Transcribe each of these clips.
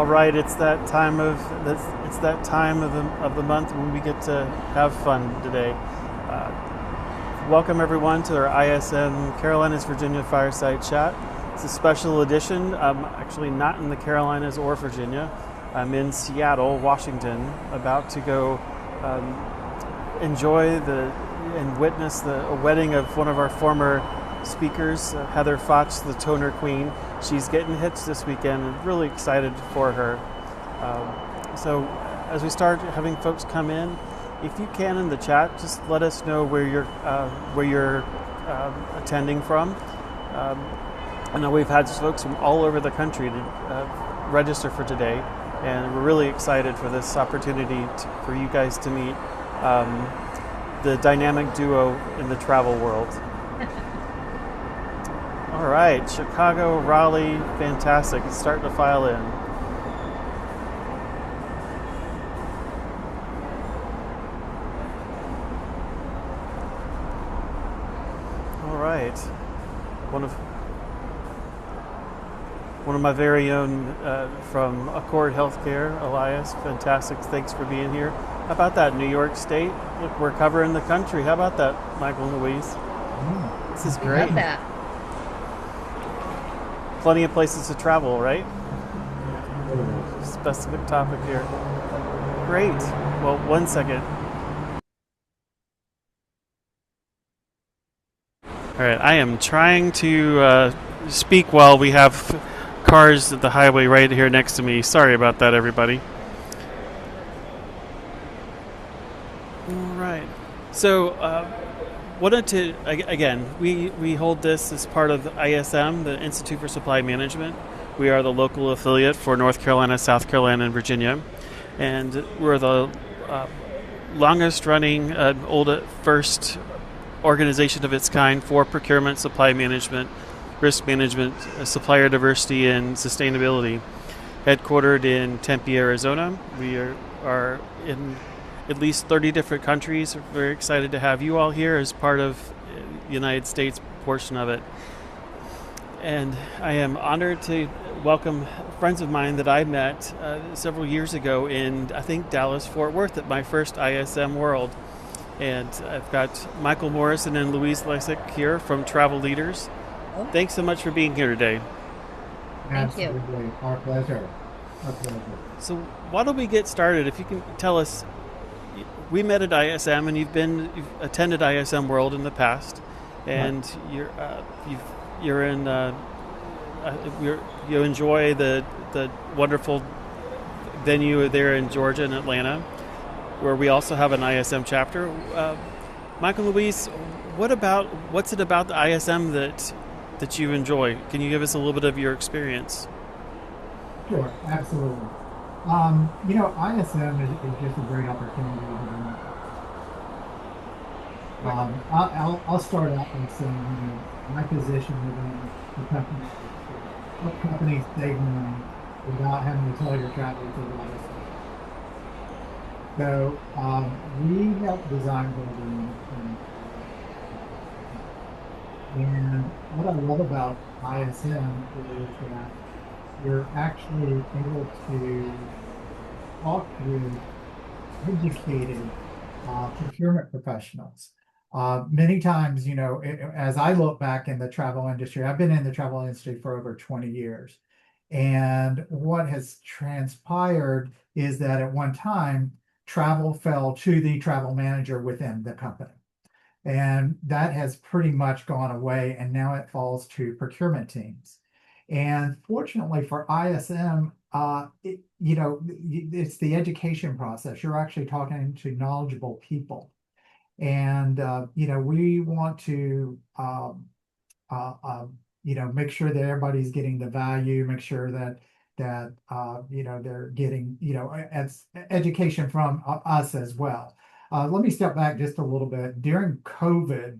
All right, it's that time of the month when we get to have fun today. Welcome everyone to our ISM Carolinas Virginia Fireside Chat. It's a special edition. I'm actually not in the Carolinas or Virginia. I'm in Seattle, Washington, about to go enjoy and witness a wedding of one of our former speakers, Heather Fox, the toner queen. She's getting hitched this weekend and really excited for her. So as we start having folks come in, if you can in the chat, just let us know where you're attending from. I know we've had folks from all over the country to register for today, and we're really excited for this opportunity for you guys to meet the dynamic duo in the travel world. All right, Chicago, Raleigh, fantastic. It's starting to file in. All right, one of my very own from Accord Healthcare, Elias. Fantastic. Thanks for being here. How about that, New York State? Look, we're covering the country. How about that, Michael and Louise? This is great. Love that. Plenty of places to travel, right? Specific topic here. Great. Well, one second. All right, I am trying to speak while we have cars at the highway right here next to me. Sorry about that, everybody. All right. So, wanted to, again, we hold this as part of the ISM, the Institute for Supply Management. We are the local affiliate for North Carolina, South Carolina, and Virginia. And we're the longest running, first organization of its kind for procurement, supply management, risk management, supplier diversity, and sustainability. Headquartered in Tempe, Arizona. We are in at least 30 different countries. We're very excited to have you all here as part of the United States portion of it. And I am honored to welcome friends of mine that I met several years ago in, I think, Dallas, Fort Worth at my first ISM World. And I've got Michael Morrison and Louise Lysick here from Travel Leaders. Thanks so much for being here today. Thank you. Absolutely. Our pleasure. Our pleasure. So why don't we get started? If you can tell us, we met at ISM, and you've attended ISM World in the past, and you enjoy the wonderful venue there in Georgia and Atlanta, where we also have an ISM chapter. Michael, Louise, what's it about the ISM that you enjoy? Can you give us a little bit of your experience? Sure, absolutely. ISM is just a great opportunity. I'll start out by saying, my position within the company, what companies save money without having to tell your travelers about ISM. So we help design programs, and what I love about ISM is that you're actually able to talk with educated procurement professionals. Many times, as I look back in the travel industry, I've been in the travel industry for over 20 years. And what has transpired is that at one time, travel fell to the travel manager within the company. And that has pretty much gone away, and now it falls to procurement teams. And fortunately for ISM, it's the education process. You're actually talking to knowledgeable people. And, we want to, make sure that everybody's getting the value, make sure that they're getting, as education from us as well. Let me step back just a little bit. During COVID,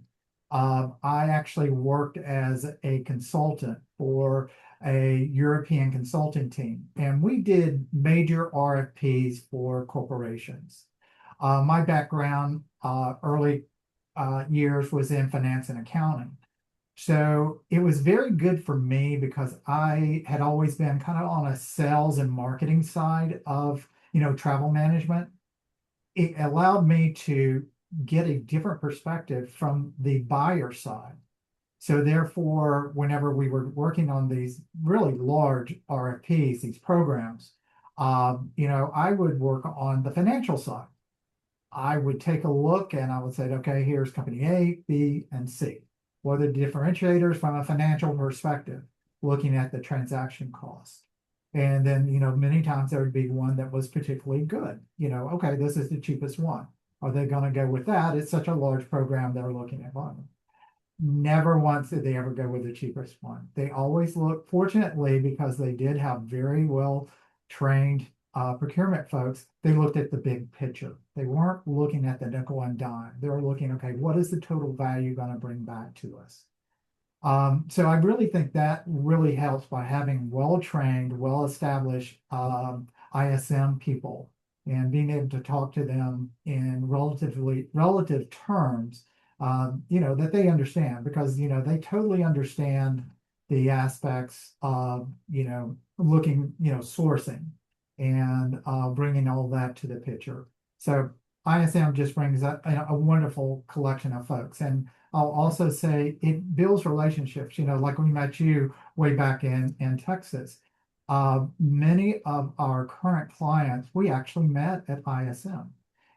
I actually worked as a consultant for a European consulting team, and we did major RFPs for corporations. My background, early years was in finance and accounting. So it was very good for me because I had always been kind of on a sales and marketing side of, travel management. It allowed me to get a different perspective from the buyer side. So therefore, whenever we were working on these really large RFPs, these programs, I would work on the financial side. I would take a look and I would say, okay, here's company A, B, and C. What are the differentiators from a financial perspective, looking at the transaction cost? And then, many times there would be one that was particularly good. Okay, this is the cheapest one. Are they going to go with that? It's such a large program they're looking at buying. Never once did they ever go with the cheapest one. They always look, fortunately, because they did have very well trained procurement folks, they looked at the big picture. They weren't looking at the nickel and dime. They were looking, okay, what is the total value going to bring back to us? So I really think that really helps by having well-trained, well-established ISM people and being able to talk to them in relative terms, that they understand because, they totally understand the aspects of, looking, sourcing and bringing all that to the picture. So ISM just brings a wonderful collection of folks. And I'll also say it builds relationships, like we met you way back in Texas. Many of our current clients, we actually met at ISM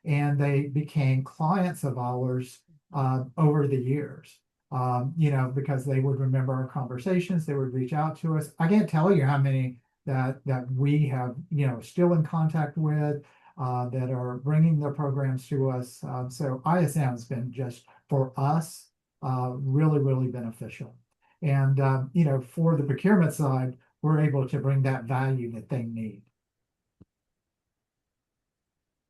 and they became clients of ours over the years. Because they would remember our conversations, they would reach out to us. I can't tell you how many that we have, still in contact with, that are bringing their programs to us. So ISM has been just for us really, really beneficial. And for the procurement side, we're able to bring that value that they need.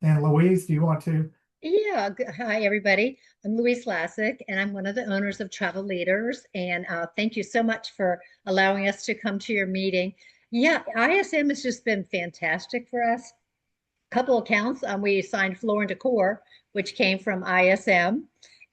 And Louise, do you want to? Yeah, hi everybody. I'm Louise Lassick, and I'm one of the owners of Travel Leaders. And thank you so much for allowing us to come to your meeting. Yeah, ISM has just been fantastic for us. Couple accounts. We signed Floor and Decor, which came from ISM.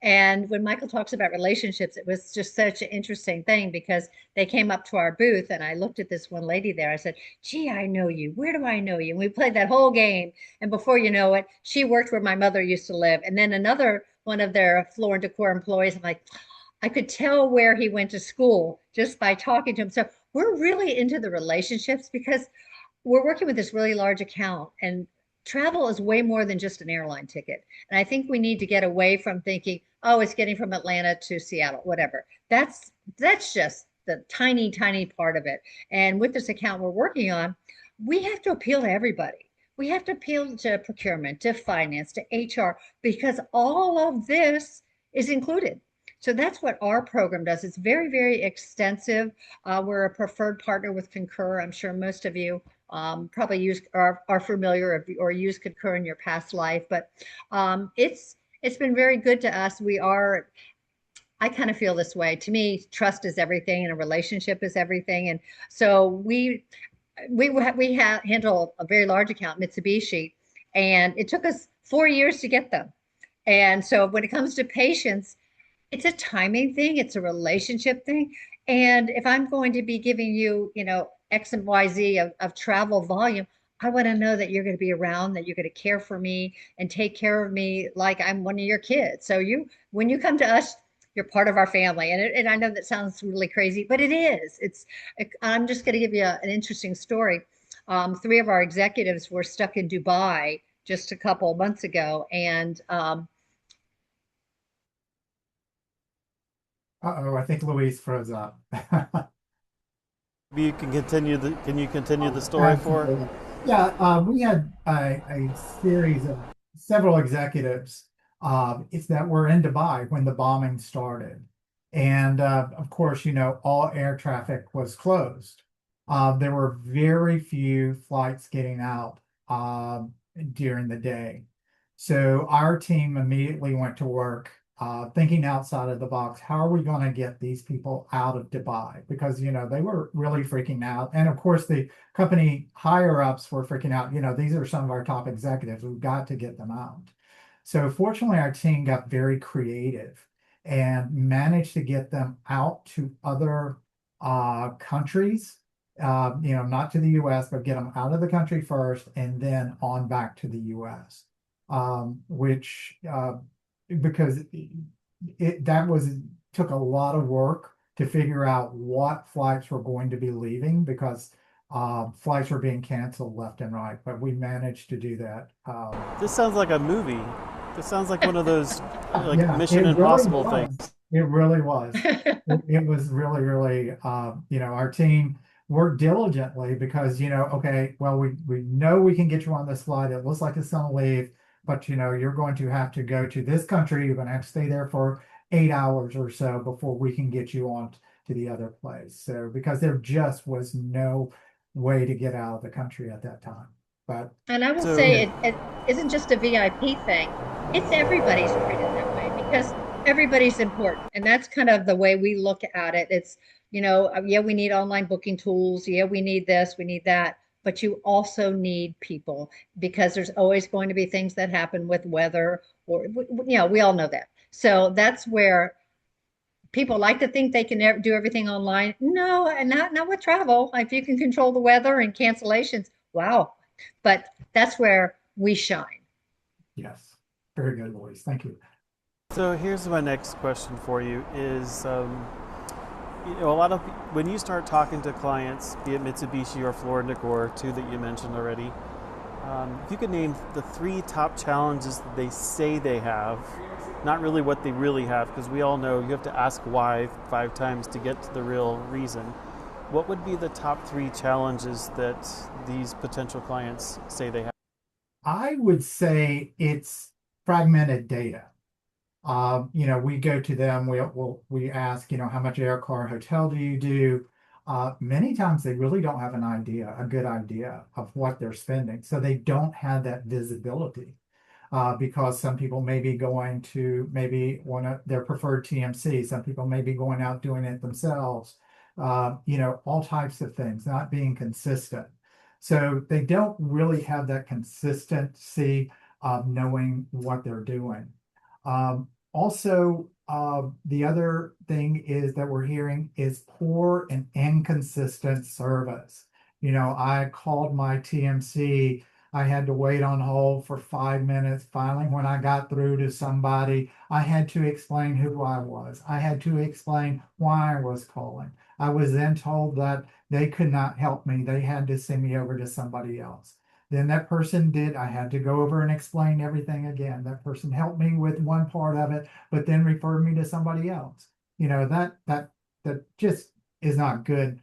And when Michael talks about relationships, it was just such an interesting thing because they came up to our booth and I looked at this one lady there. I said, gee, I know you. Where do I know you? And we played that whole game. And before you know it, she worked where my mother used to live. And then another one of their Floor and Decor employees, I'm like, I could tell where he went to school just by talking to him. So we're really into the relationships because we're working with this really large account and travel is way more than just an airline ticket. And I think we need to get away from thinking, oh, it's getting from Atlanta to Seattle, whatever. That's just the tiny, tiny part of it. And with this account we're working on, we have to appeal to everybody. We have to appeal to procurement, to finance, to HR, because all of this is included. So that's what our program does. It's very, very extensive. We're a preferred partner with Concur. I'm sure most of you probably are familiar or used Concur in your past life, but it's been very good to us. I kind of feel this way. To me, trust is everything, and a relationship is everything. And so we handle a very large account, Mitsubishi, and it took us 4 years to get them. And so when it comes to patience, it's a timing thing, it's a relationship thing. And if I'm going to be giving you, X and Y, Z of travel volume, I want to know that you're going to be around, that you're going to care for me and take care of me like I'm one of your kids. So when you come to us, you're part of our family. And I know that sounds really crazy, but it is. I'm just going to give you an interesting story. Three of our executives were stuck in Dubai just a couple of months ago, and Uh-oh, I think Louise froze up. Maybe you can continue the story for? Absolutely. Yeah, we had a series of several executives it's that were in Dubai when the bombing started. And of course, all air traffic was closed. There were very few flights getting out during the day. So our team immediately went to work thinking outside of the box. How are we going to get these people out of Dubai? Because, they were really freaking out. And of course, the company higher ups were freaking out. These are some of our top executives. We've got to get them out. So fortunately, our team got very creative. and managed to get them out to other countries, not to the US, but get them out of the country first and then on back to the US, which because that was took a lot of work to figure out what flights were going to be leaving because flights were being canceled left and right, but we managed to do that. This sounds like a movie. This sounds like one of those like Yeah, Mission it really Impossible was. things. It really was. It was really, really, our team worked diligently because, okay, well, we know we can get you on this flight. It looks like it's going to leave, but, you're going to have to go to this country. You're going to have to stay there for 8 hours or so before we can get you on to the other place. So, because there just was no way to get out of the country at that time. But And I will So say it isn't just a VIP thing. It's everybody's treated that way because everybody's important. And that's kind of the way we look at it. It's, yeah, we need online booking tools. Yeah, we need this, we need that. But you also need people because there's always going to be things that happen with weather or, we all know that. So that's where people like to think they can do everything online. No, and not with travel. If you can control the weather and cancellations, wow. But that's where we shine. yes, very good, Louise. Thank you. so here's my next question for you is a lot of when you start talking to clients, be it Mitsubishi or Floor and Decor, two that you mentioned already, if you could name the three top challenges that they say they have, not really what they really have, because we all know you have to ask why 5 times to get to the real reason. What would be the top three challenges that these potential clients say they have? I would say it's fragmented data. We go to them, we ask, how much air car hotel do you do? Many times they really don't have a good idea of what they're spending. So they don't have that visibility because some people may be going to maybe one of their preferred TMC. Some people may be going out doing it themselves. All types of things, not being consistent. So they don't really have that consistency of knowing what they're doing. Also, the other thing is that we're hearing is poor and inconsistent service. I called my TMC. I had to wait on hold for 5 minutes. Finally, when I got through to somebody, I had to explain who I was. I had to explain why I was calling. I was then told that they could not help me. They had to send me over to somebody else. Then that person did. I had to go over and explain everything again. That person helped me with one part of it, but then referred me to somebody else. That just is not good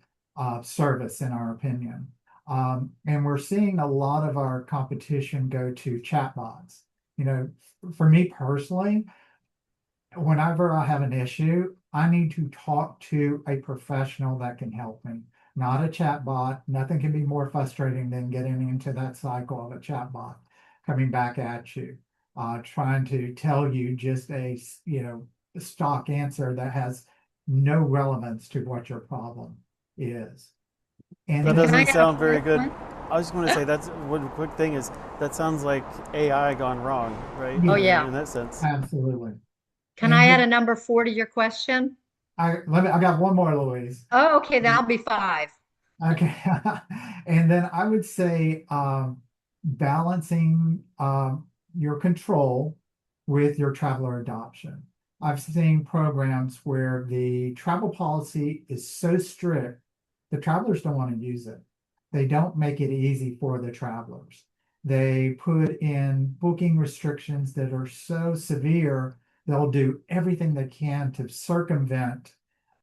service in our opinion. And we're seeing a lot of our competition go to chatbots. For me personally, whenever I have an issue, I need to talk to a professional that can help me, not a chat bot. Nothing can be more frustrating than getting into that cycle of a chat bot coming back at you, trying to tell you just a stock answer that has no relevance to what your problem is. And That And can I doesn't add a sound very fourth good. one? I was just going to say that's one quick thing is that sounds like AI gone wrong, right? Oh, yeah, yeah. In that sense. absolutely. Can I And add a number four to your question? I got one more, Louise. Oh, okay, that'll be five. Okay. And then I would say balancing your control with your traveler adoption. I've seen programs where the travel policy is so strict, the travelers don't want to use it. They don't make it easy for the travelers. They put in booking restrictions that are so severe, they'll do everything they can to circumvent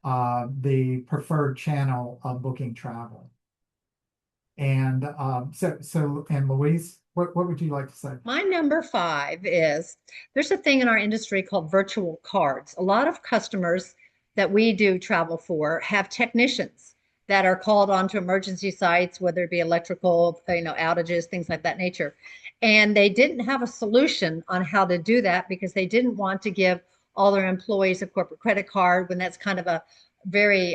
the preferred channel of booking travel. And and Louise, what would you like to say? My number five is there's a thing in our industry called virtual cards. A lot of customers that we do travel for have technicians that are called on to emergency sites, whether it be electrical, outages, things like that nature. And they didn't have a solution on how to do that because they didn't want to give all their employees a corporate credit card when that's kind of a very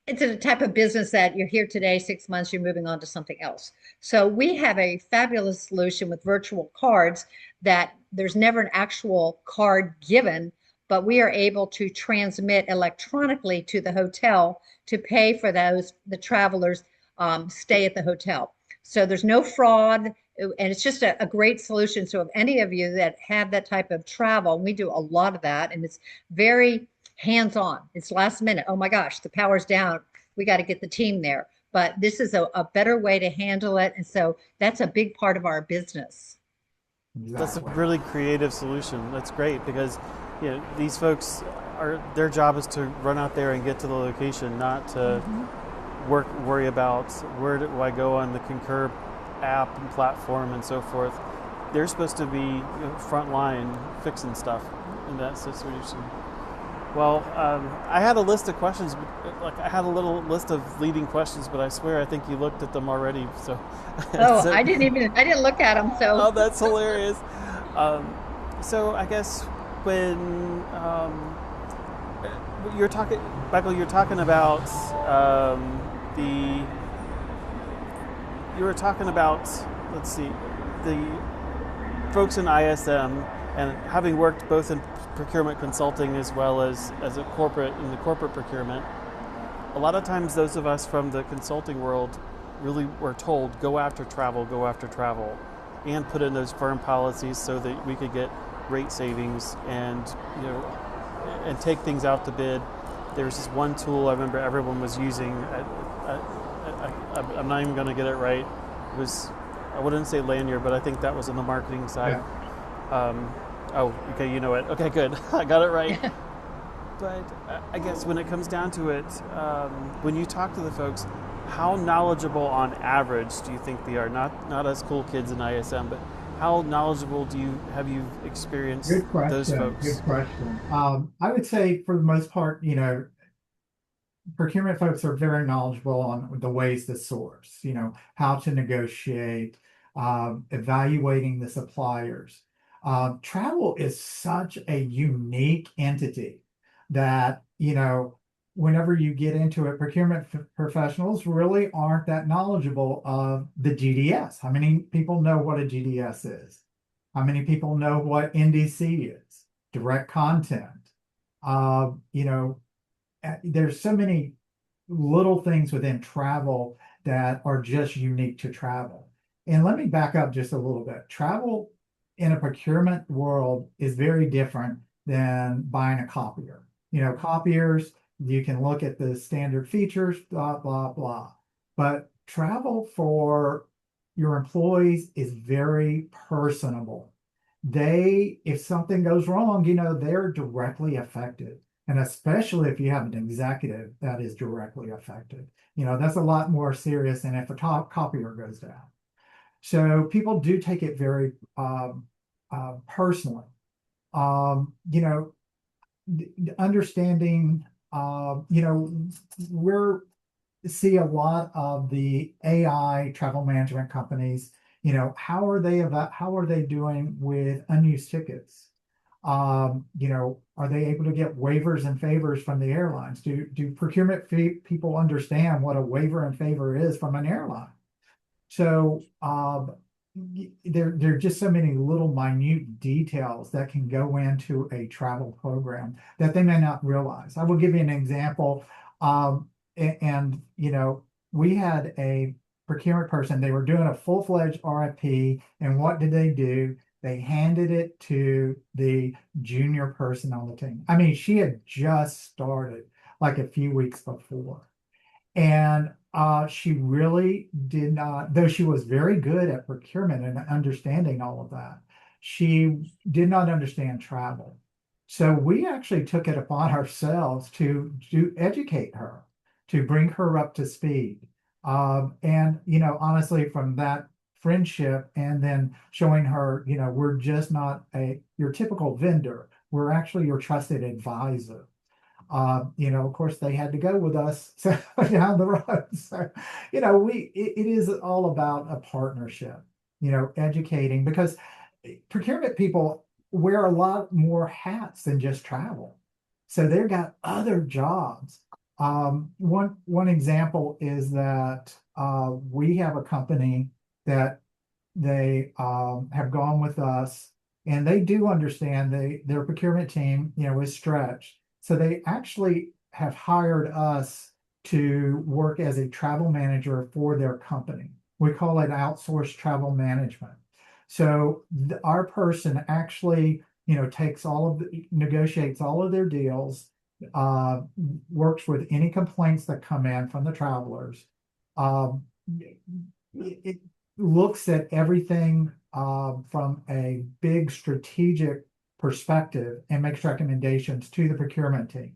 it's a type of business that you're here today, 6 months, you're moving on to something else. So we have a fabulous solution with virtual cards that there's never an actual card given, but we are able to transmit electronically to the hotel to pay for the travelers stay at the hotel. So there's no fraud, and it's just a great solution. So if any of you that have that type of travel, we do a lot of that, and it's very hands-on. It's last minute. Oh my gosh, the power's down. We got to get the team there. But this is a better way to handle it. And so that's a big part of our business. That's a Exactly. really creative solution. That's great because these folks are their job is to run out there and get to the location, not to Mhm. worry about where do I go on the Concur app and platform and so forth. They're supposed to be front line fixing stuff in that situation. Well, I had a list of questions, like I had a little list of leading questions, but I swear I think you looked at them already. So, Oh, so I didn't look at them. oh, So, that's hilarious. Um, so I guess when you're talking, Michael, you're talking about the you were talking about, let's see, the folks in ISM, and having worked both in procurement consulting as well as a corporate in the corporate procurement. A lot of times, those of us from the consulting world really were told go after travel, and put in those firm policies so that we could get rate savings and and take things out to bid. There's this one tool I remember everyone was using. I'm not even going to get it right. It was, I wouldn't say lanyard, but I think that was on the marketing side. Yeah. Oh, okay, you know it. Okay, good. I got it right. yeah. But I guess when it comes down to it, when you talk to the folks, how knowledgeable on average do you think they are? Not as cool kids in ISM, but how knowledgeable have you experienced Good those question. Good folks? question. I would say for the most part, procurement folks are very knowledgeable on the ways to source, how to negotiate, evaluating the suppliers. Travel is such a unique entity that, whenever you get into it, procurement professionals really aren't that knowledgeable of the GDS. How many people know what a GDS is? How many people know what NDC is? Direct content. Uh, you know, there's so many little things within travel that are just unique to travel. And let me back up just a little bit. Travel in a procurement world is very different than buying a copier. Copiers, you can look at the standard features, blah, blah, blah. But travel for your employees is very personable. If something goes wrong, they're directly affected. And especially if you have an executive that is directly affected, that's a lot more serious than if a top copier goes down. So people do take it very personally. Um, you know, Understanding, we're see a lot of the AI travel management companies, how are they doing with unused tickets? Are they able to get waivers and favors from the airlines? Do procurement people understand what a waiver and favor is from an airline? So there are just so many little minute details that can go into a travel program that they may not realize. I will give you an example. And we had a procurement person, they were doing a full-fledged RFP, and what did they do? They handed it to the junior person on the team. I mean, she had just started like a few weeks before. And she really did not, though she was very good at procurement and understanding all of that, she did not understand travel. So we actually took it upon ourselves to educate her, to bring her up to speed. And, honestly, from that friendship and then showing her, we're just not your typical vendor. We're actually your trusted advisor. Of course, they had to go with us down the road. So, it is all about a partnership, educating, because procurement people wear a lot more hats than just travel. So they've got other jobs. One example is that we have a company that they have gone with us, and they do understand their procurement team, is stretched. So they actually have hired us to work as a travel manager for their company. We call it outsourced travel management. So our person actually, takes negotiates all of their deals, uh, works with any complaints that come in from the travelers. Um, it looks at everything from a big strategic perspective and makes recommendations to the procurement team.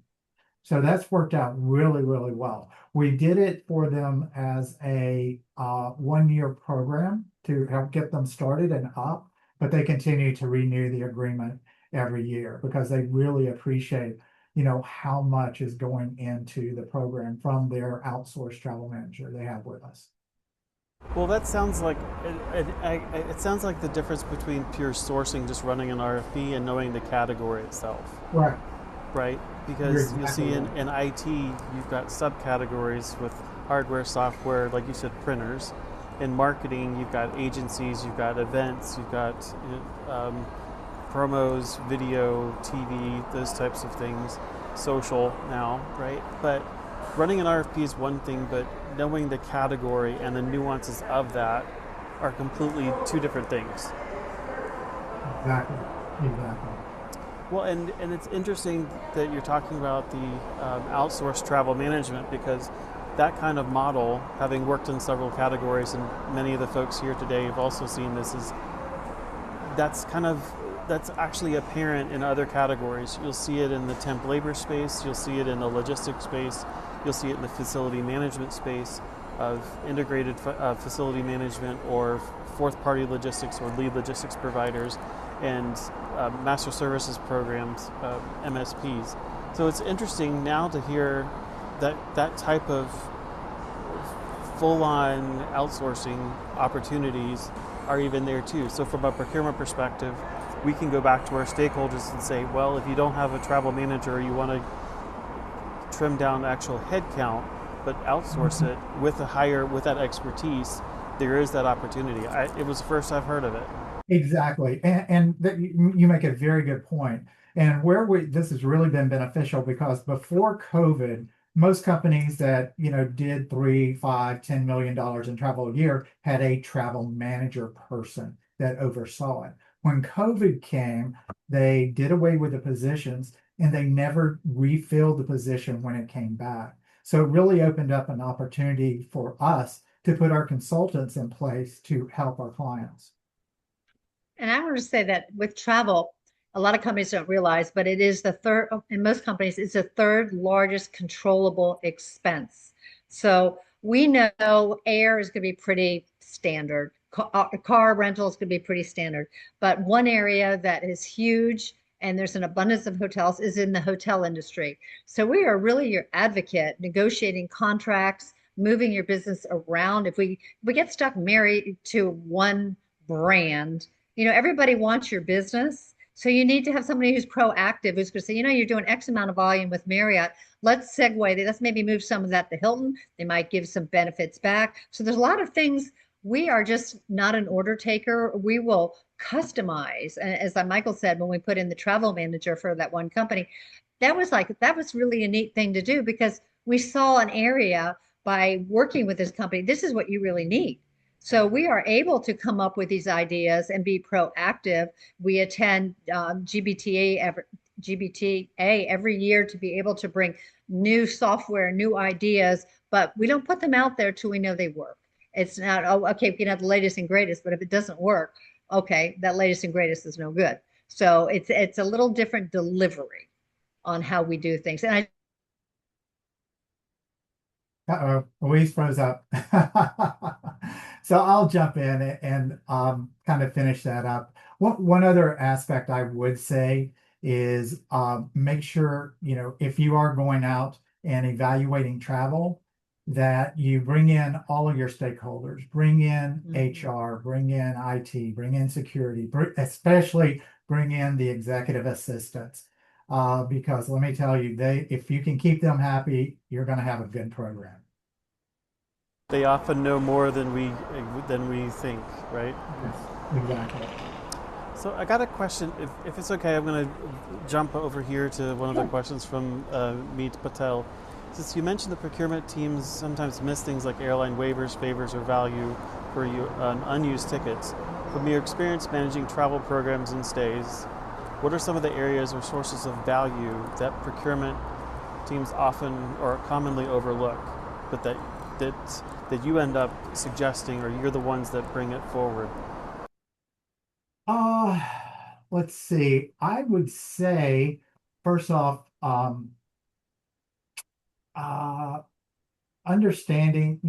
So that's worked out really, really well. We did it for them as a 1-year program to help get them started and up, but they continue to renew the agreement every year because they really appreciate, how much is going into the program from their outsourced travel manager they have with us. Well, that sounds like it sounds like the difference between pure sourcing, just running an RFP, and knowing the category itself, Right. right? You're Because you'll exactly see right. in IT, you've got subcategories with hardware, software, like you said, printers. In marketing, you've got agencies, you've got events, you've got um, promos, video, TV, those types of things, social now, right? But running an RFP is one thing, but knowing the category and the nuances of that are completely two different things. Exactly. Exactly. Well, and it's interesting that you're talking about the outsourced travel management because that kind of model, having worked in several categories, and many of the folks here today have also seen this, is that's kind of that's actually apparent in other categories. You'll see it in the temp labor space, you'll see it in the logistics space, you'll see it in the facility management space of integrated facility management or fourth party logistics or lead logistics providers and master services programs, MSPs. So it's interesting now to hear that type of full on outsourcing opportunities are even there too. So from a procurement perspective, we can go back to our stakeholders and say, well, if you don't have a travel manager, you want to trim down the actual headcount, but outsource Mhm. it with a higher with that expertise. There is that opportunity. It was the first I've heard of it. Exactly. And that you make a very good point. And this has really been beneficial because before COVID, most companies that, did 3, 5, $10 million in travel a year had a travel manager person that oversaw it. When COVID came, they did away with the positions and they never refilled the position when it came back. So it really opened up an opportunity for us to put our consultants in place to help our clients. And I want to say that with travel, a lot of companies don't realize, but it is the third, in most companies, it's the third largest controllable expense. So we know air is going to be pretty standard. Car rental is going to be pretty standard. But one area that is huge and there's an abundance of hotels is in the hotel industry. So we are really your advocate, negotiating contracts, moving your business around. If we get stuck married to one brand, everybody wants your business. So you need to have somebody who's proactive, who's going to say, you're doing X amount of volume with Marriott. Let's segue. Let's maybe move some of that to Hilton. They might give some benefits back. So there's a lot of things. We are just not an order taker. We will customize. And as Michael said, when we put in the travel manager for that one company, that was really a neat thing to do because we saw an area by working with this company. This is what you really need. So we are able to come up with these ideas and be proactive. We attend GBTA every year to be able to bring new software, new ideas, but we don't put them out there till we know they work. It's not, oh, okay, we can have the latest and greatest, but if it doesn't work, okay, that latest and greatest is no good. So it's a little different delivery on how we do things. And I Uh-oh, Louise froze up. So I'll jump in and kind of finish that up. One other aspect I would say is make sure, if you are going out and evaluating travel, that you bring in all of your stakeholders, bring in Mhm. HR, bring in IT, bring in security, especially bring in the executive assistants. Because let me tell you, if you can keep them happy, you're going to have a good program. They often know more than we think, right? Yes, exactly. So I got a question. If it's okay, I'm going to jump over here to one of the Sure. questions from Meet Patel. Since you mentioned the procurement teams sometimes miss things like airline waivers, favors, or value for you on unused tickets. From your experience managing travel programs and stays, what are some of the areas or sources of value that procurement teams often or commonly overlook, but that you end up suggesting, or you're the ones that bring it forward? Uh, let's see. I would say, first off, uh, understanding,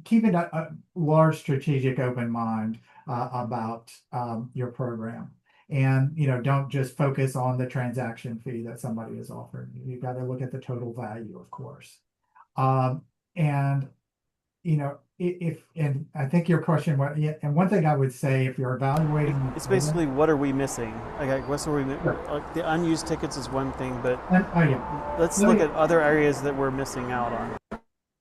keeping a large strategic open mind about your program. And, don't just focus on the transaction fee that somebody is offering. You got to look at the total value, of course. Um, and if and I think your question was, yeah, and one thing I would say, if you're evaluating the It's program, basically what are we missing? Like, what's are we sure. like the unused tickets is one thing, but And oh yeah, let's no, look yeah, at other areas that we're missing out on.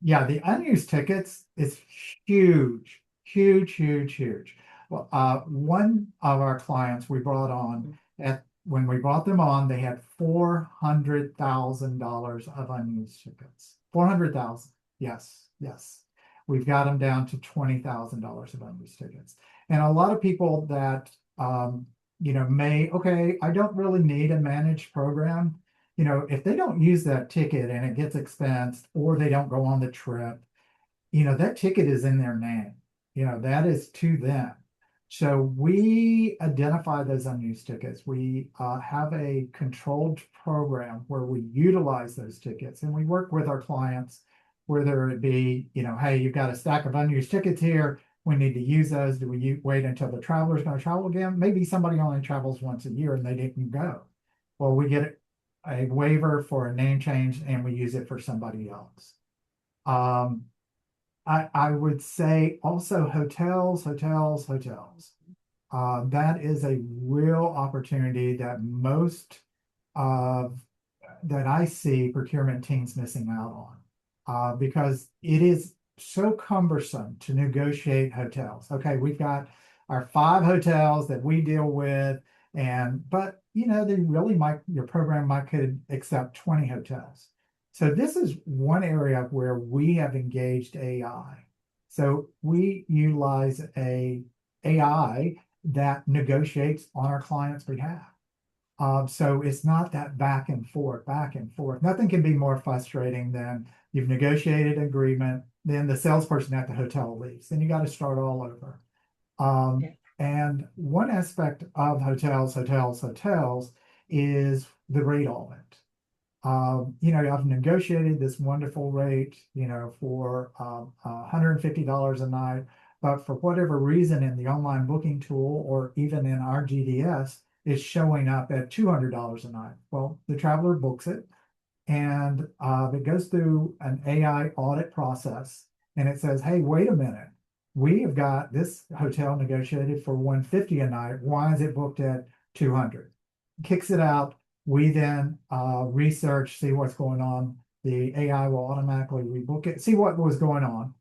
yeah, the unused tickets is huge, huge, huge, huge. Well, one of our clients we brought on, at when we brought them on, they had $400,000 of unused tickets. 400,000. Yes, yes. We've got them down to $20,000 of unused tickets. And a lot of people that okay, I don't really need a managed program. If they don't use that ticket and it gets expensed or they don't go on the trip, that ticket is in their name. That is to them. So we identify those unused tickets. We have a controlled program where we utilize those tickets and we work with our clients, whether it be, hey, you've got a stack of unused tickets here. We need to use those. Do we wait until the traveler's going to travel again? Maybe somebody only travels once a year and they didn't go. Well, we get a waiver for a name change and we use it for somebody else. Um, I would say also hotels, hotels, hotels. That is a real opportunity that most of that I see procurement teams missing out on because it is so cumbersome to negotiate hotels. Okay, we've got our 5 hotels that we deal with, but they really might your program might could accept 20 hotels. So this is one area where we have engaged AI. So we utilize a AI that negotiates on our client's behalf. So it's not that back and forth, back and forth. Nothing can be more frustrating than you've negotiated an agreement, then the salesperson at the hotel leaves. Then you got to start all over. Yeah. And one aspect of hotels is the rate audit. I've negotiated this wonderful rate, for $150 a night, but for whatever reason in the online booking tool or even in our GDS, it's showing up at $200 a night. Well, the traveler books it and it goes through an AI audit process and it says, hey, wait a minute. We have got this hotel negotiated for $150 a night. Why is it booked at 200? Kicks it out. We then research, see what's going on. The AI will automatically rebook it, see what was going on.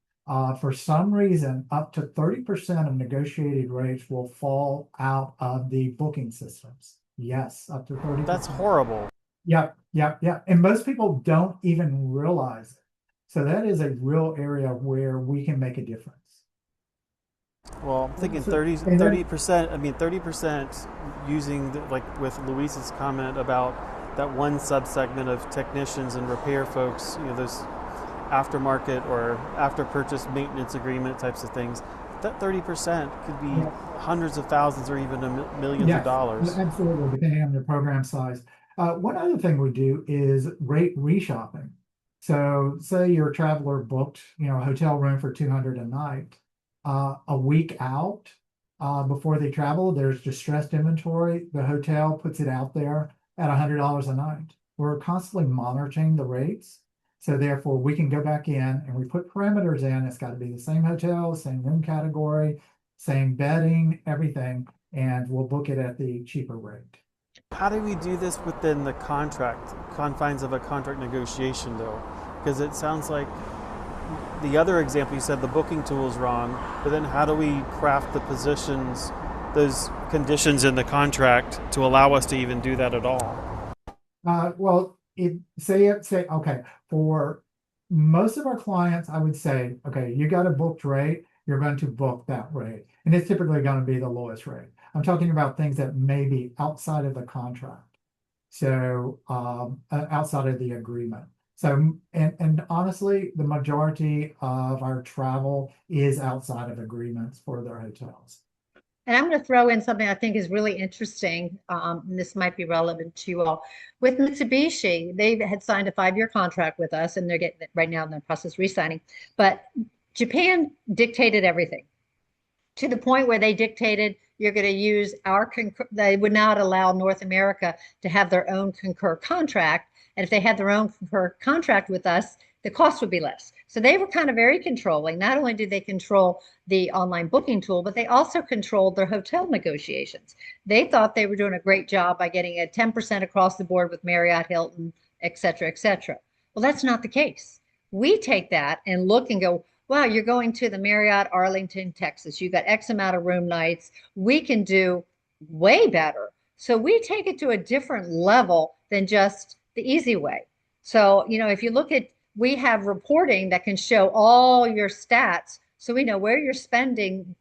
For some reason, up to 30% of negotiated rates will fall out of the booking systems. Yes, up to That's 30%. horrible. Yep, yep, yep. And most people don't even realize it. So that is a real area where we can make a difference. Well, I'm thinking So, 30, and then 30%, I mean, 30% using, like with Luis's comment about that one subsegment of technicians and repair folks, those aftermarket or after purchase maintenance agreement types of things, that 30% could be yeah, hundreds of thousands or even millions of yes, dollars. absolutely, depending on the program size. One other thing we do is rate reshopping. So say your traveler booked, a hotel room for 200 a night. A week out before they travel, there's distressed inventory. The hotel puts it out there at $100 a night. We're constantly monitoring the rates. So therefore we can go back in and we put parameters in. It's got to be the same hotel, same room category, same bedding, everything, and we'll book it at the cheaper rate. How do we do this within the contract confines of a contract negotiation, though? Because it sounds like the other example you said the booking tool is wrong, but then how do we craft the positions those conditions in the contract to allow us to even do that at all? Well, say okay, for most of our clients, I would say, okay, you got a booked rate, you're going to book that rate, and it's typically going to be the lowest rate. I'm talking about things that may be outside of the contract, so outside of the agreement. So, and honestly, the majority of our travel is outside of agreements for their hotels. And I'm going to throw in something I think is really interesting. And this might be relevant to you all. With Mitsubishi, they had signed a 5-year contract with us, and they're getting right now in the process of re-signing. But Japan dictated everything to the point where they dictated you're going to use our concur. They would not allow North America to have their own concur contract. And if they had their own concur contract with us, the cost would be less. So they were kind of very controlling. Not only did they control the online booking tool, but they also controlled their hotel negotiations. They thought they were doing a great job by getting a 10% across the board with Marriott, Hilton, et cetera, et cetera. Well, that's not the case. We take that and look and go, wow, you're going to the Marriott Arlington, Texas. You got X amount of room nights. We can do way better. So we take it to a different level than just the easy way. So, if you look at, we have reporting that can show all your stats. So we know where you're spending,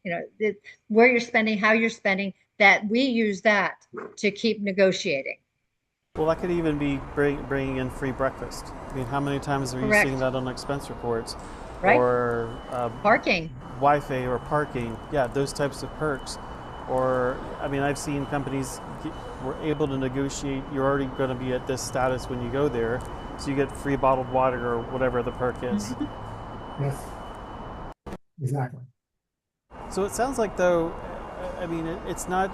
where you're spending, how you're spending, that we use that to keep negotiating. Well, that could even be bringing in free breakfast. I mean, how many times are you seeing Correct. that on expense reports? Right? Or Parking. Wi-Fi or parking? Yeah, those types of perks. Or, I mean, I've seen companies were able to negotiate, you're already going to be at this status when you go there, so you get free bottled water or whatever the perk is. Yes, exactly. So it sounds like, though, I mean, it's not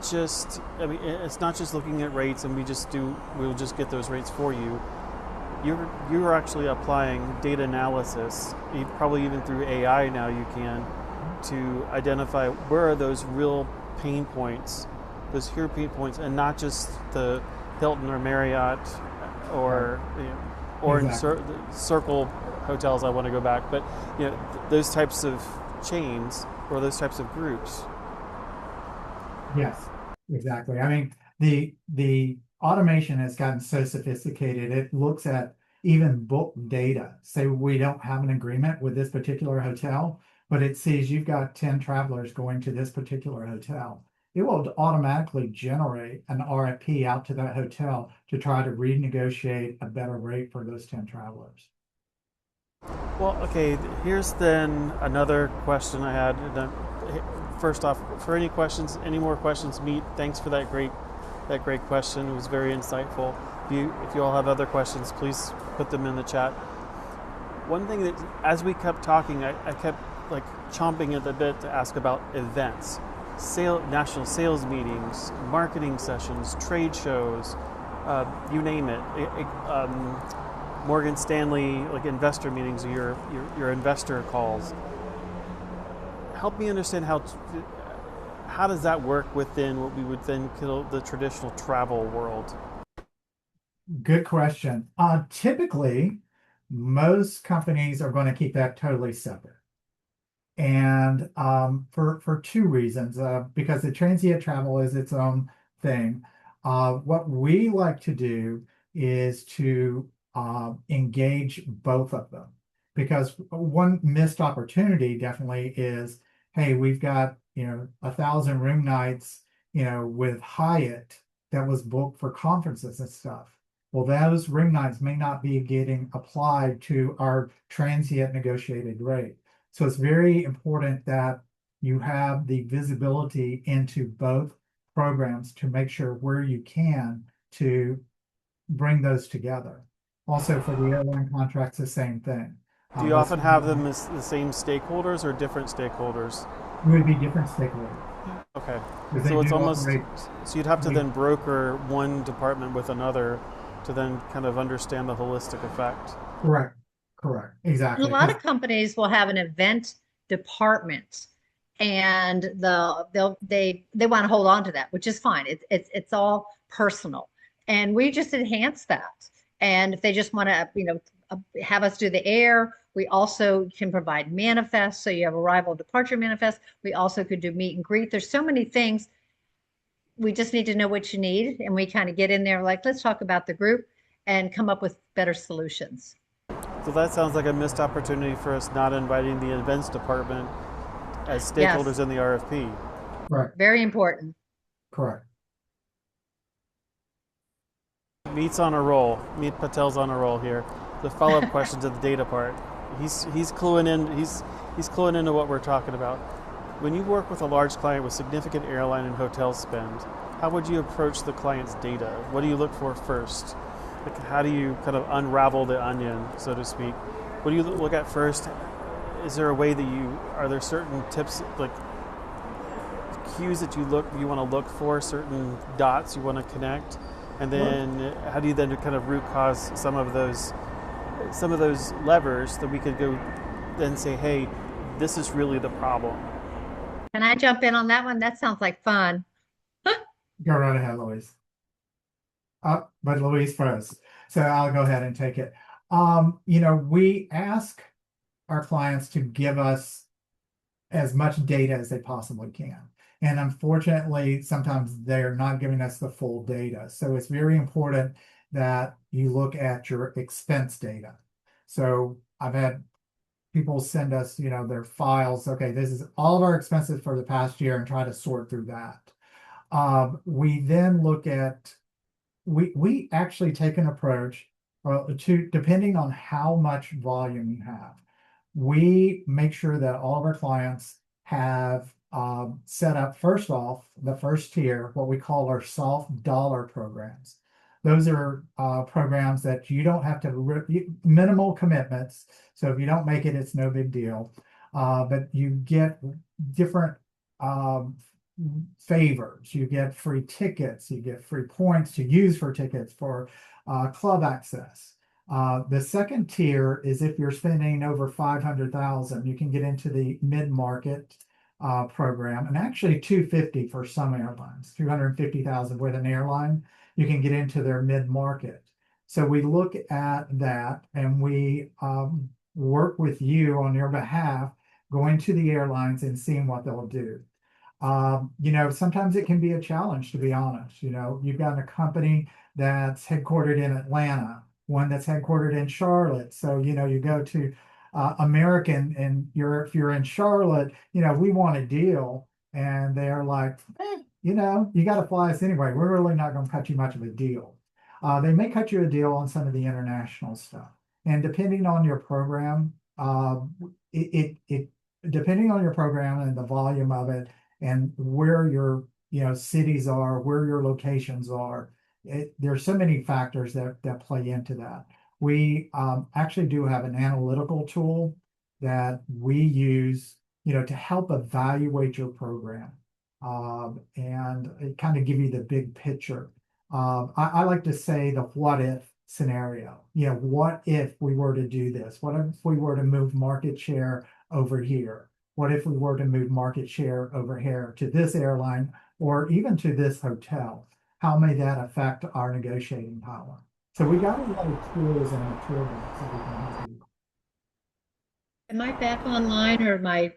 just, I mean, it's not just looking at rates and we'll just get those rates for you. You're actually applying data analysis, probably even through AI now you can, to identify where are those real pain points, those here pain points, and not just the Hilton or Marriott or or in Exactly. circle hotels. I want to go back, but those types of chains or those types of groups. Yes, exactly. I mean, the automation has gotten so sophisticated. It looks at even book data. Say we don't have an agreement with this particular hotel, but it sees you've got 10 travelers going to this particular hotel. It will automatically generate an RFP out to that hotel to try to renegotiate a better rate for those 10 travelers. Well, okay. Here's then another question I had. First off, for any questions, any more questions, Meet. Thanks for that great question. It was very insightful. If you all have other questions, please put them in the chat. One thing that, as we kept talking, I kept like chomping at the bit to ask about events, national sales meetings, marketing sessions, trade shows, you name it. Morgan Stanley, like investor meetings, or your investor calls. Help me understand how does that work within what we would then call the traditional travel world? Good question. Typically, most companies are going to keep that totally separate. And for two reasons, because the transient travel is its own thing. What we like to do is to engage both of them, because one missed opportunity definitely is, hey, we've got 1,000 room nights, with Hyatt that was booked for conferences and stuff. Well, those room nights may not be getting applied to our transient negotiated rate. So it's very important that you have the visibility into both programs to make sure where you can to bring those together. Also for the airline contracts, the same thing. Do you Let's often have them as the same stakeholders or different stakeholders? It would be different stakeholders Okay, because they so it's do almost, operate. so you'd have to then broker one department with another to then kind of understand the holistic effect. Correct, correct, And a exactly. lot Because of companies will have an event department, and they want to hold on to that, which is fine. It's all personal, and we just enhance that. And if they just want to, have us do the air, We also can provide manifests. So you have arrival, departure manifest. We also could do meet and greet. There's so many things. We just need to know what you need. And we kind of get in there like, let's talk about the group and come up with better solutions. So that sounds like a missed opportunity for us not inviting the events department as Yes, stakeholders in the RFP. Right. very important. Correct. Meet's on a roll. Meet Patel's on a roll here. The follow-up question to the data part. He's cluing in. He's cluing into what we're talking about. When you work with a large client with significant airline and hotel spend, how would you approach the client's data? What do you look for first? Like, how do you kind of unravel the onion, so to speak? What do you look at first? Is there a way that are there certain tips, like cues that you want to look for, certain dots you want to connect? And then how do you then kind of root cause some of those levers that we could go then say, hey, this is really the problem. Can I jump in on that one? That sounds like fun. Go right ahead, Louise. But Louise first. So I'll go ahead and take it. We ask our clients to give us as much data as they possibly can. And unfortunately, sometimes they're not giving us the full data. So it's very important that you look at your expense data. So I've had people send us, their files. Okay, this is all of our expenses for the past year, and try to sort through that. We then look at, we actually take an approach to, depending on how much volume you have, we make sure that all of our clients have set up, first off, the first tier, what we call our soft dollar programs. Those are programs that you don't have to, minimal commitments. So if you don't make it, it's no big deal. But you get different favors. You get free tickets. You get free points to use for tickets for club access. The second tier is if you're spending over 500,000, you can get into the mid-market program, and actually 250 for some airlines, 250,000 with an airline, you can get into their mid-market. So we look at that and we work with you on your behalf, going to the airlines and seeing what they'll do. Sometimes it can be a challenge, to be honest. You've got a company that's headquartered in Atlanta, one that's headquartered in Charlotte. So, you go to American and if you're in Charlotte, we want a deal. And they're like, you got to fly us anyway. We're really not going to cut you much of a deal. They may cut you a deal on some of the international stuff. And depending on your program, depending on your program and the volume of it, and where your cities are, where your locations are, there's so many factors that play into that. We actually do have an analytical tool that we use, to help evaluate your program, and it kind of give you the big picture. I like to say the what if scenario. What if we were to do this? What if we were to move market share over here? What if we were to move market share over here to this airline or even to this hotel? How may that affect our negotiating power? So we got a lot of tools and materials that we can help you. Am I back online or am I?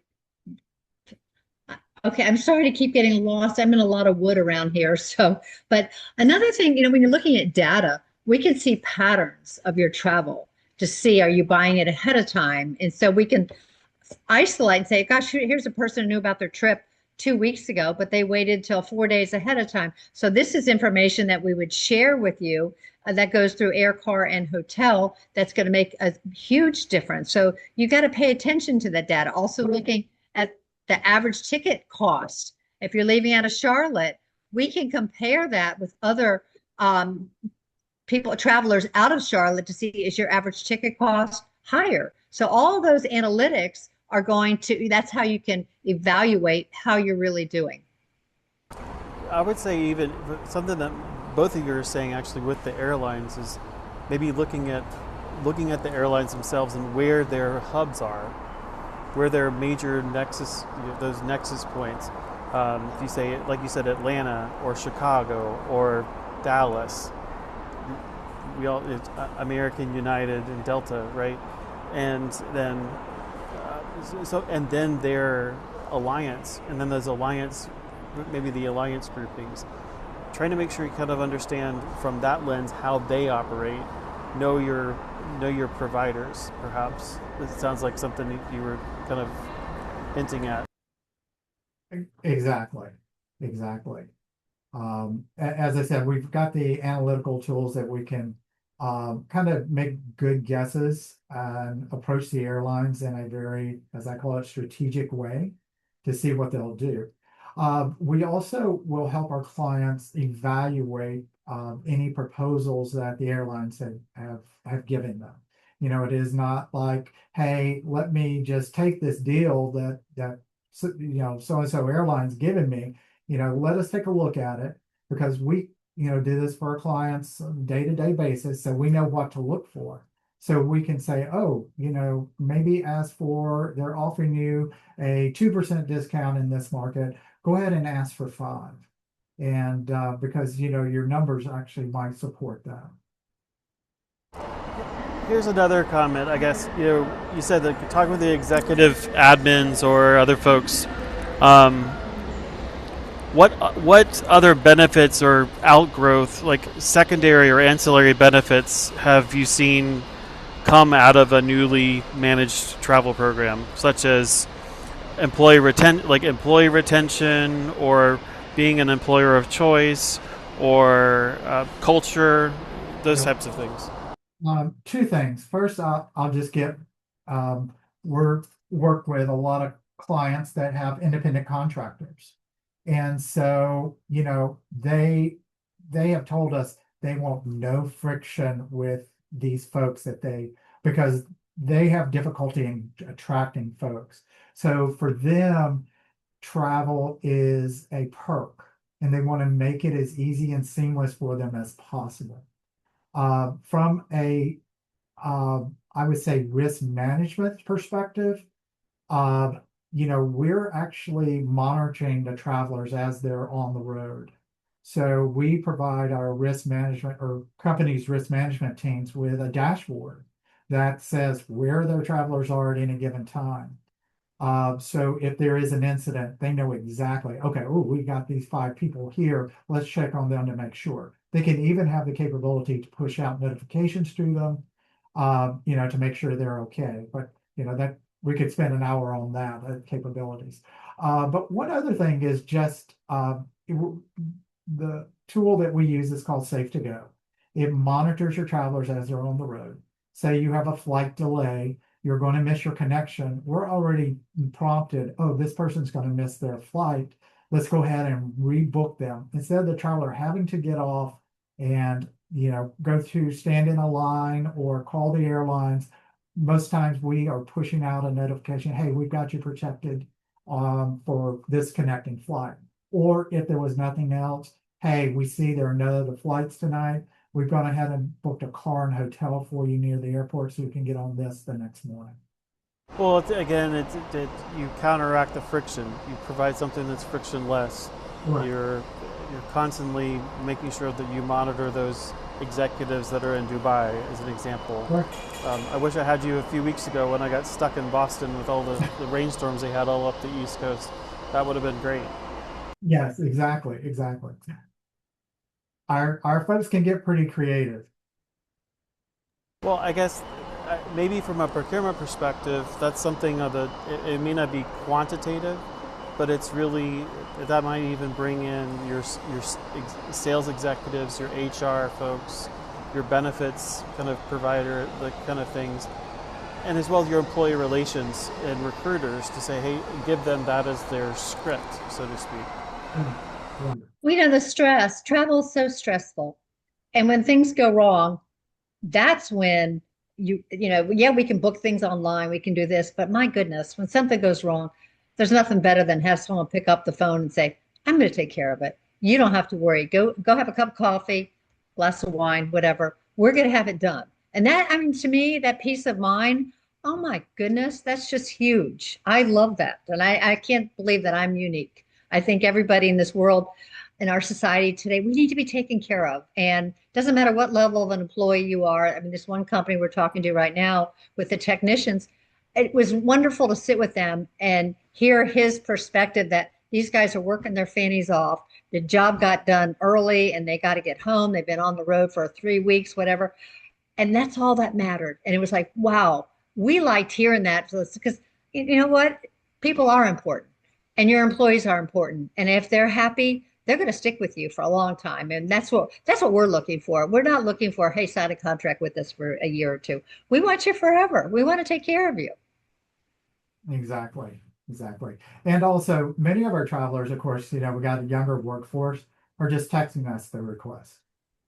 Okay, I'm sorry to keep getting lost. I'm in a lot of wood around here. So, but another thing, when you're looking at data, we can see patterns of your travel to see, are you buying it ahead of time? And so we can isolate and say, gosh, here's a person who knew about their trip 2 weeks ago, but they waited till 4 days ahead of time. So this is information that we would share with you that goes through air, car, and hotel. That's going to make a huge difference. So you got to pay attention to that data. Also looking at the average ticket cost. If you're leaving out of Charlotte, we can compare that with other travelers out of Charlotte to see, is your average ticket cost higher? So all those analytics are that's how you can evaluate how you're really doing. I would say even something that both of you are saying actually with the airlines is maybe looking at the airlines themselves and where their hubs are, where their major nexus, those nexus points. If you say, like you said, Atlanta or Chicago or Dallas, it's American, United, and Delta, right? and then and then their alliance, and then those alliance, maybe the alliance groupings, trying to make sure you kind of understand from that lens how they operate, know your know your providers. Perhaps it sounds like something you were kind of hinting at. Exactly. Exactly. As I said, we've got the analytical tools that we can kind of make good guesses and approach the airlines in a very, as I call it, strategic way to see what they'll do. We also will help our clients evaluate any proposals that the airlines have given them. It is not like, hey, let me just take this deal that so and so airlines given me. Let us take a look at it because we, do this for our clients on a day-to-day basis, so we know what to look for. So we can say, oh, maybe ask for, they're offering you a 2% discount in this market. Go ahead and ask for 5. And because, your numbers actually might support that. Here's another comment. I guess you said that talking with the executive admins or other folks. Um, what other benefits or outgrowth, like secondary or ancillary benefits, have you seen come out of a newly managed travel program, such as employee retention, or being an employer of choice, or culture, those Yeah. types of things? Two things. First, I'll just get we're work with a lot of clients that have independent contractors, and so they have told us they want no friction with these folks because they have difficulty in attracting folks. So for them, travel is a perk, and they want to make it as easy and seamless for them as possible. From a, I would say, risk management perspective, uh, we're actually monitoring the travelers as they're on the road. So we provide our risk management or companies' risk management teams with a dashboard that says where their travelers are at any given time. So if there is an incident, they know exactly, okay, oh, we got these 5 people here. Let's check on them to make sure. They can even have the capability to push out notifications to them, to make sure they're okay. But that we could spend an hour on that capabilities. But one other thing is just the tool that we use is called Safe to Go. It monitors your travelers as they're on the road. Say you have a flight delay, you're going to miss your connection. We're already prompted, oh, this person's going to miss their flight. Let's go ahead and rebook them. Instead of the traveler having to get off and go to stand in a line or call the airlines, most times we are pushing out a notification, hey, we've got you protected for this connecting flight. Or if there was nothing else, hey, we see there are no other flights tonight. We've gone ahead and booked a car and hotel for you near the airport so you can get on this the next morning. Well, you counteract the friction. You provide something that's frictionless. Right. You're constantly making sure that you monitor those executives that are in Dubai, as an example. Right. I wish I had you a few weeks ago when I got stuck in Boston with all the rainstorms they had all up the East Coast. That would have been great. Yes, exactly, exactly. Our folks can get pretty creative. Well, I guess maybe from a procurement perspective, that's something it may not be quantitative, but it's really that might even bring in your sales executives, your HR folks, your benefits kind of provider, the kind of things, and as well as your employee relations and recruiters to say, hey, give them that as their script, so to speak. Wonderful. We know the stress. Travel is so stressful. And when things go wrong, that's when yeah, we can book things online, we can do this, but my goodness, when something goes wrong, there's nothing better than have someone pick up the phone and say, I'm going to take care of it. You don't have to worry. Go have a cup of coffee, glass of wine, whatever. We're going to have it done. And that, I mean, to me, that peace of mind, oh my goodness, that's just huge. I love that. And I can't believe that I'm unique. I think everybody in this world, in our society today, we need to be taken care of. And Doesn't matter what level of an employee you are. I mean, this one company we're talking to right now with the technicians, it was wonderful to sit with them and hear his perspective that these guys are working their fannies off. The job got done early and they got to get home. They've been on the road for 3 weeks, whatever. And that's all that mattered. And it was like, wow, we liked hearing that because you know what? People are important and your employees are important. And if they're happy, they're going to stick with you for a long time. And that's what we're looking for. We're not looking for, hey, sign a contract with us for a year or two. We want you forever. We want to take care of you. Exactly. Exactly. And also many of our travelers, of course, we got a younger workforce are just texting us their requests.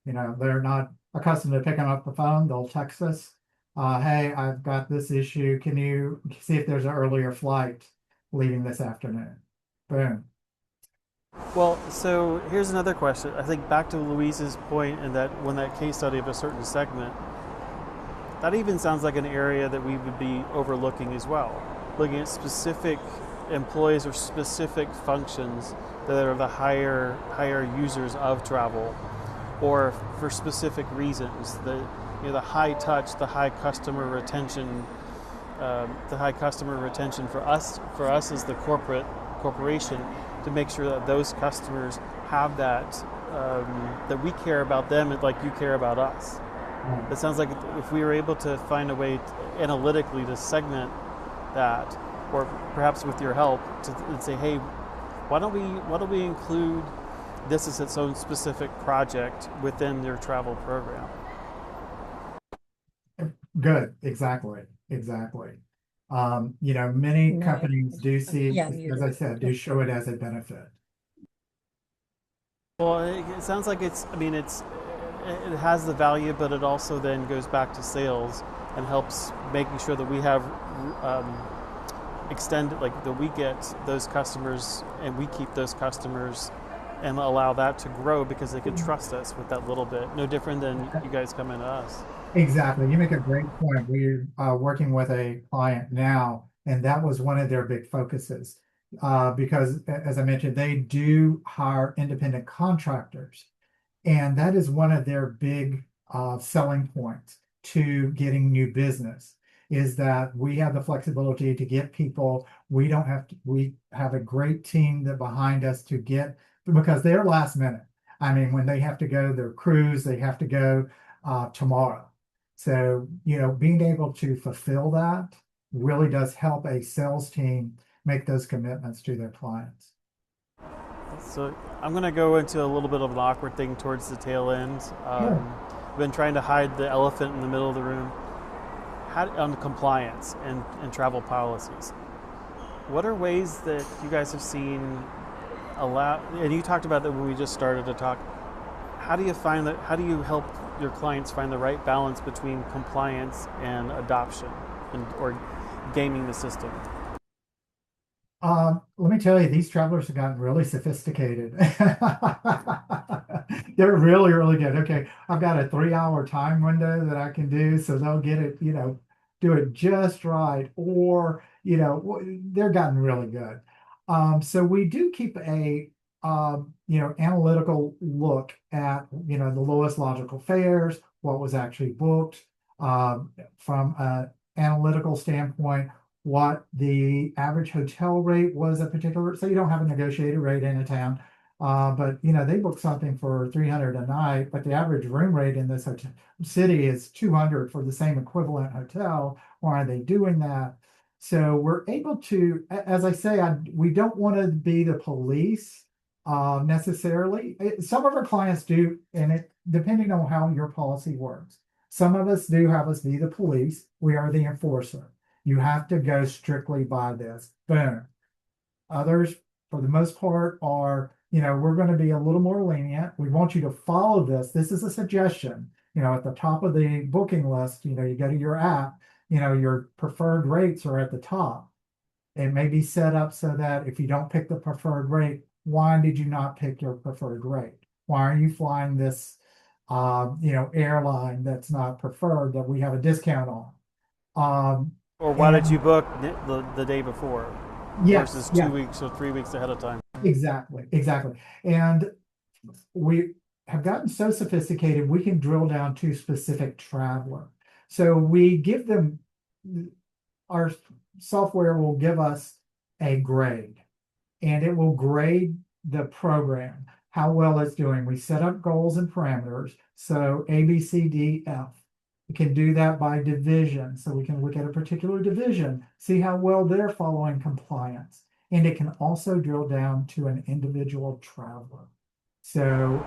They're not accustomed to picking up the phone. They'll text us, hey, I've got this issue. Can you see if there's an earlier flight leaving this afternoon? Boom. Well, so here's another question. I think back to Louise's point in that when that case study of a certain segment, that even sounds like an area that we would be overlooking as well. Looking at specific employees or specific functions that are the higher users of travel, or for specific reasons. The high touch, the high customer retention, for us as the corporation, to make sure that those customers have that we care about them like you care about us. It sounds like if we were able to find a way analytically to segment that, or perhaps with your help, to say, hey, why don't we include this as its own specific project within your travel program? Good. Exactly. Exactly. Many No, companies do see, yeah, as I said, do show it as a benefit. Well, it sounds like it has the value, but it also then goes back to sales and helps making sure that we have extended, like that we get those customers and we keep those customers and allow that to grow because they can trust us with that little bit. No different than you guys coming to us. Exactly. You make a great point. We're working with a client now, and that was one of their big focuses. Because, as I mentioned, they do hire independent contractors. And that is one of their big selling points to getting new business is that we have the flexibility to get people. We don't have to, we have a great team that behind us to get, because they're last minute. I mean, when they have to go, their cruise, they have to go tomorrow. So, being able to fulfill that really does help a sales team make those commitments to their clients. So I'm going to go into a little bit of an awkward thing towards the tail end. Yeah. I've been trying to hide the elephant in the middle of the room. On compliance and travel policies, what are ways that you guys have seen allow? And you talked about that when we just started to talk. How do you find that? How do you help your clients find the right balance between compliance and adoption, or gaming the system? Let me tell you, these travelers have gotten really sophisticated. They're really, really good. Okay, I've got a 3 hour time window that I can do, so they'll get it, do it just right, or they're gotten really good. So we do keep a analytical look at the lowest logical fares, what was actually booked, from an analytical standpoint, what the average hotel rate was a particular, so you don't have a negotiated rate in a town. But they book something for 300 a night, but the average room rate in this hotel city is 200 for the same equivalent hotel. Why are they doing that? So we're able to, as I say, we don't want to be the police necessarily. Some of our clients do, and it depending on how your policy works. Some of us do have us be the police. We are the enforcer. You have to go strictly by this. Boom. Others, for the most part, are, we're going to be a little more lenient. We want you to follow this. This is a suggestion. At the top of the booking list, you go to your app, your preferred rates are at the top. It may be set up so that if you don't pick the preferred rate, why did you not pick your preferred rate? Why are you flying this, airline that's not preferred that we have a discount on? Or why did you book the day before Yes, versus yeah, 2 weeks or 3 weeks ahead of time? exactly, exactly. And we have gotten so sophisticated, we can drill down to specific traveler. So we give them, our software will give us a grade, and it will grade the program, how well it's doing. We set up goals and parameters. So A, B, C, D, F. We can do that by division. So we can look at a particular division, see how well they're following compliance. And it can also drill down to an individual traveler. So,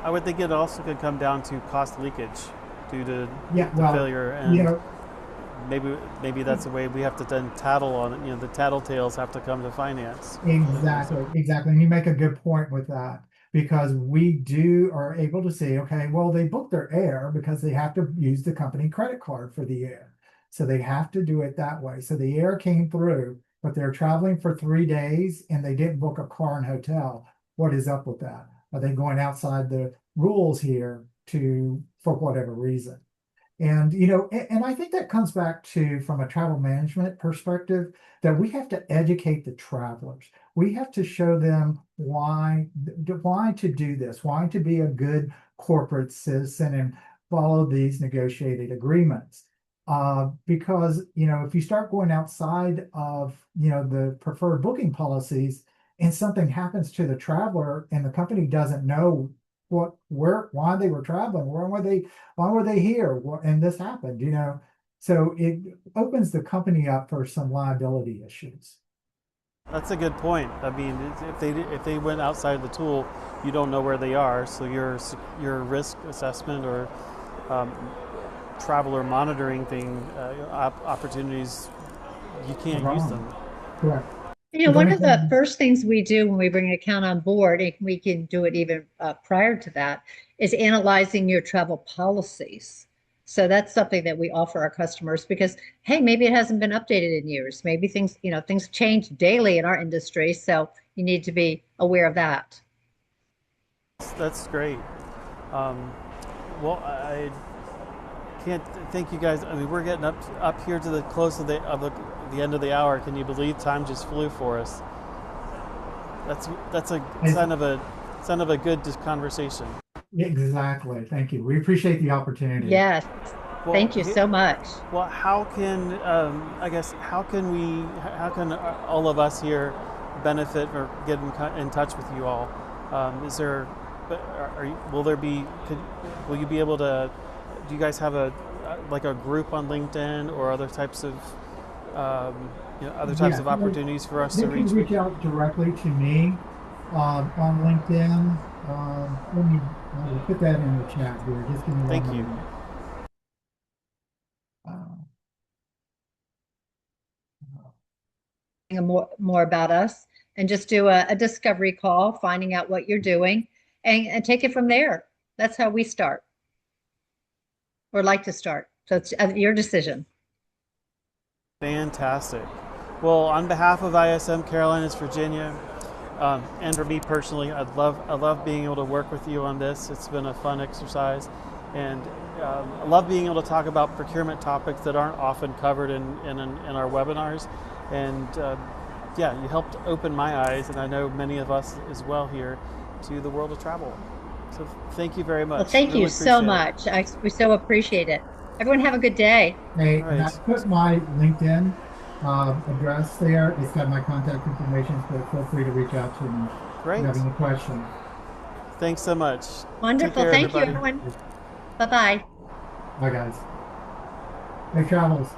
I would think it also could come down to cost leakage due to yeah, the well, failure, you and know, maybe that's a way we have to then tattle on it. The tattletales have to come to finance. exactly, exactly. And you make a good point with that because we do are able to say, okay, well, they booked their air because they have to use the company credit card for the air. So they have to do it that way. So the air came through, but they're traveling for 3 days and they didn't book a car and hotel. What is up with that? Are they going outside the rules here for whatever reason? And and I think that comes back to from a travel management perspective that we have to educate the travelers. We have to show them why to do this, why to be a good corporate citizen and follow these negotiated agreements. Because if you start going outside of the preferred booking policies and something happens to the traveler and the company doesn't know why they were traveling, why were they here? And this happened, So it opens the company up for some liability issues. That's a good point. I mean, if they went outside the tool, you don't know where they are, so your risk assessment or um, traveler monitoring opportunities, you can't use Wrong. them. Correct. But One then of the again, first things we do when we bring an account on board, and we can do it even prior to that, is analyzing your travel policies. So that's something that we offer our customers because, hey, maybe it hasn't been updated in years. Maybe things change daily in our industry. So you need to be aware of that. That's great. Um, well, I can't thank you guys. I mean, we're getting up here to the close of the end of the hour. Can you believe time just flew for us? That's a it's, sign of a good conversation. exactly. Thank you. We appreciate the opportunity. Yes. Well, Thank you so much. well, how can I guess how can all of us here benefit or get in touch with you all? Is there are you, will there be could, will you be able to? Do you guys have like a group on LinkedIn or other types of other types Yeah, of opportunities for us they to can reach reach people? out directly to me on LinkedIn. Let me put that in the chat here. Just give me one Thank you. moment. Uh, More about us and just do a discovery call, finding out what you're doing and take it from there. That's how we start or like to start. So it's your decision. Fantastic. Well, on behalf of ISM Carolinas, Virginia, and for me personally, I love being able to work with you on this. It's been a fun exercise, and I love being able to talk about procurement topics that aren't often covered in our webinars. And yeah, you helped open my eyes, and I know many of us as well here, to the world of travel. So thank you very Well, much. thank you Really so appreciate it. much. We so appreciate it. Everyone have a good day. Hey, All and I right, put my LinkedIn address there. It's got my contact information, so feel free to reach out to me if you great. have any questions. Thanks so much. Take Wonderful. care, Thank you, everybody. everyone. Bye-bye. Bye, guys. Safe travels.